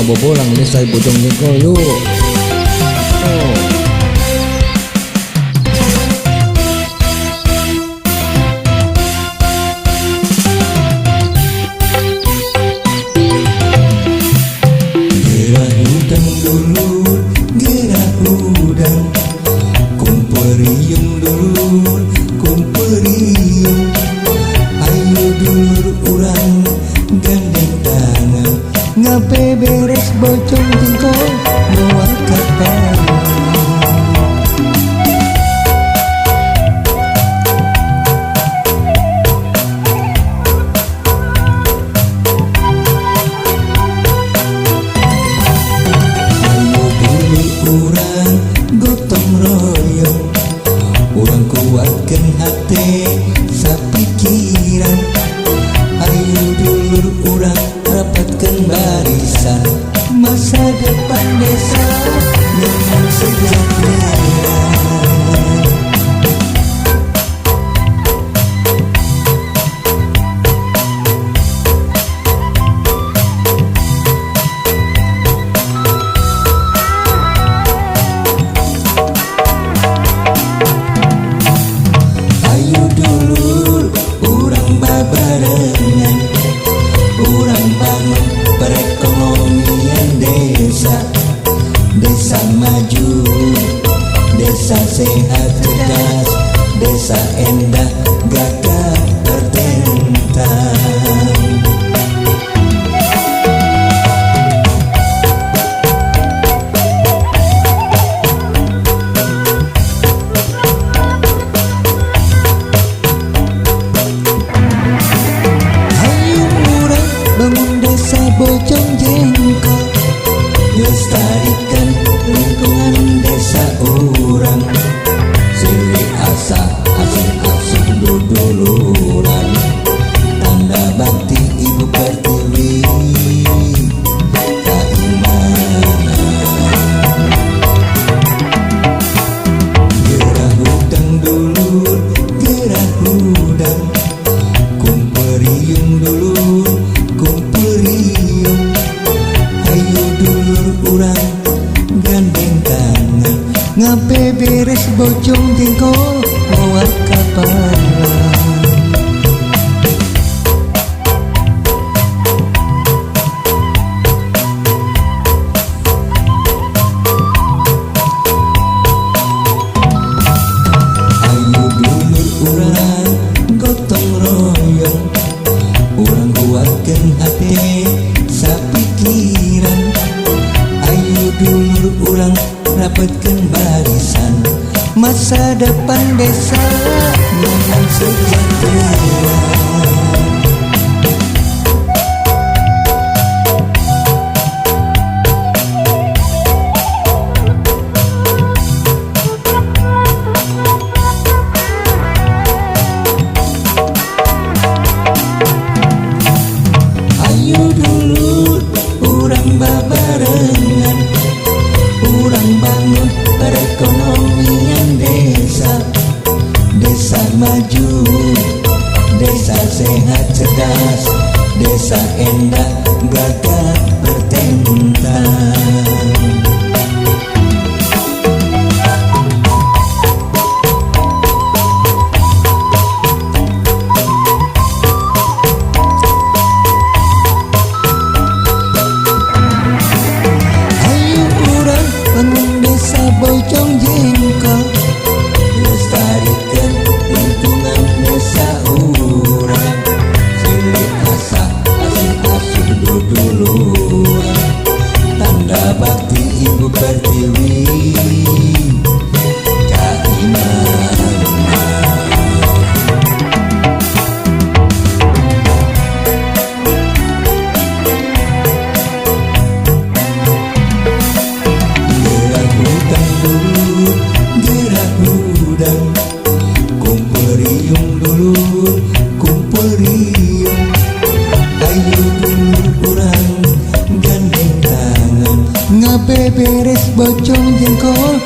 ngabobolang desa Bojong Jengkol yuk. Gerah udang dulur, gerah udang, kumpul riung dulur, kumpul riung. Ayo dulur urang gandeng tangan, ngape beres Bojong Jengkol luar kapal. Urang gotong royong, urang kuatkan hati sapikiran. Ayo dulur urang rapatkan barisan, masa depan desa memang sejahtera. Desa maju, desa sehat cerdas, desa endah gagah tertentang. Ayo urang bangun desa Bojong Jengkol, lestarikan lingkungan desa urang. Silih asa asing-asing duduluran, tanda bakti Ibu Pertiwi keimanan. Gerah udang dulur, gerah udang, kumpul riung dulur, kumpul riung. Ayo dulur urang gandeng tangan, ngape beres Bojong Jengkol luar kapal. Ayo dulur urang gotong royong, urang kuatkan hati sapikiran. Ayo dulur urang rapatkan barisan, masa depan desa memang sejahtera. Ayo dulur urang babarengan, urang bangun perekonomian desa. Desa maju, desa sehat cerdas, desa endah gagah tertentang. Bojong Jengkol, lestarikan lingkungan desa urang. Silih asa asing-asing duduluran, tanda bakti Ibu Pertiwi keimanan. Gerah udang, kumpul riung dulur, kumpul riung. Ayo dulur urang gandeng tangan, ngape beres Bojong Jengkol